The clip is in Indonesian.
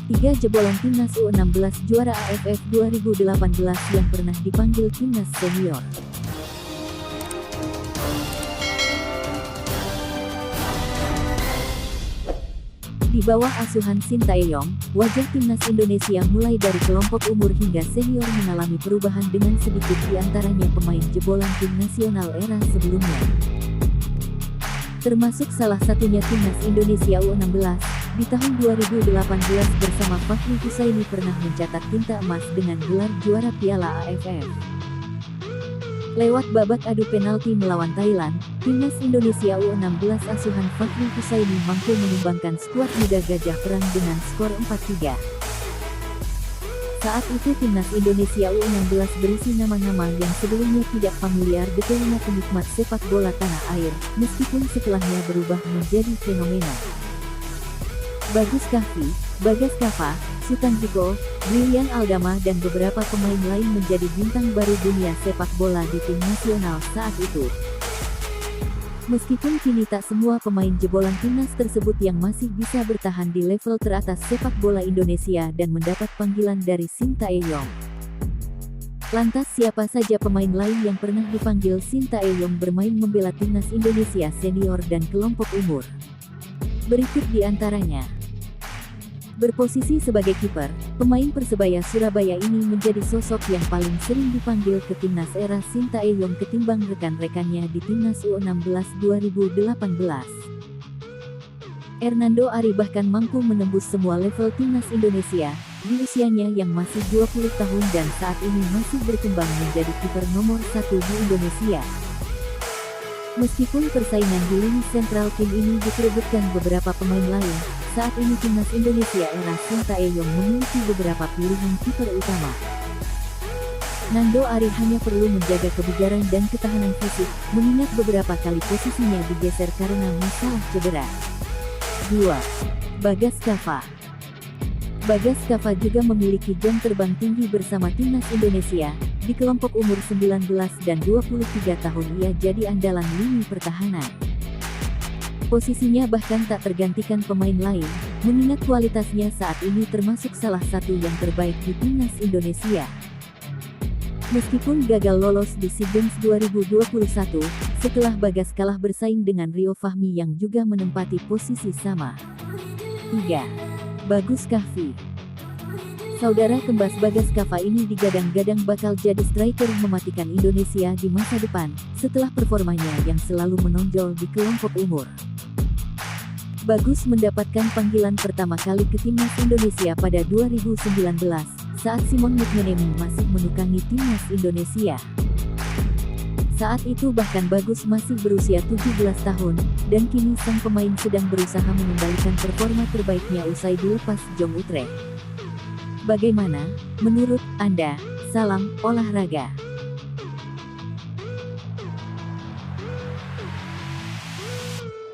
3 jebolan timnas U16 juara AFF 2018 yang pernah dipanggil timnas senior. Di bawah asuhan Sintayong, wajah timnas Indonesia mulai dari kelompok umur hingga senior mengalami perubahan dengan sedikit di antaranya pemain jebolan tim nasional era sebelumnya. Termasuk salah satunya timnas Indonesia U16, di tahun 2018 bersama Fakhri Husaini pernah mencetak tinta emas dengan gelar juara Piala AFF. Lewat babak adu penalti melawan Thailand, timnas Indonesia U16 asuhan Fakhri Husaini mampu menumbangkan skuad muda Gajah Perang dengan skor 4-3. Saat itu timnas Indonesia U16 berisi nama-nama yang sebelumnya tidak familiar di telinga penikmat sepak bola tanah air, meskipun setelahnya berubah menjadi fenomena. Bagus Kahfi, Bagas Kava, Sultan Ziko, Brilian Aldama dan beberapa pemain lain menjadi bintang baru dunia sepak bola di tim nasional saat itu. Meskipun kini tak semua pemain jebolan timnas tersebut yang masih bisa bertahan di level teratas sepak bola Indonesia dan mendapat panggilan dari Sintayong. Lantas siapa saja pemain lain yang pernah dipanggil Sintayong bermain membela timnas Indonesia senior dan kelompok umur? Berikut di antaranya. Berposisi sebagai kiper, pemain Persebaya Surabaya ini menjadi sosok yang paling sering dipanggil ke timnas era Sintayong ketimbang rekan-rekannya di timnas U16 2018. Hernando Ari bahkan mampu menembus semua level timnas Indonesia, di usianya yang masih 20 tahun dan saat ini masih berkembang menjadi kiper nomor 1 di Indonesia. Meskipun persaingan di lini sentral tim ini diperebutkan beberapa pemain lain, saat ini timnas Indonesia era Sintayong memiliki beberapa pilihan kiper utama. Nando Ari hanya perlu menjaga kebugaran dan ketahanan fisik, mengingat beberapa kali posisinya digeser karena masalah cedera. 2. Bagas Kava. Bagas Kava juga memiliki jam terbang tinggi bersama timnas Indonesia. Di kelompok umur 19 dan 23 tahun ia jadi andalan lini pertahanan. Posisinya bahkan tak tergantikan pemain lain, mengingat kualitasnya saat ini termasuk salah satu yang terbaik di timnas Indonesia. Meskipun gagal lolos di SEA Games 2021, setelah Bagas kalah bersaing dengan Rio Fahmi yang juga menempati posisi sama. 3. Bagus Kahfi. Saudara kembar Bagas Kava ini digadang-gadang bakal jadi striker mematikan Indonesia di masa depan, setelah performanya yang selalu menonjol di kelompok umur. Bagus mendapatkan panggilan pertama kali ke timnas Indonesia pada 2019, saat Simon Mcmanamy masih menukangi timnas Indonesia. Saat itu bahkan Bagus masih berusia 17 tahun, dan kini sang pemain sedang berusaha mengembalikan performa terbaiknya usai dilepas Jong Utrecht. Bagaimana menurut Anda? Salam olahraga.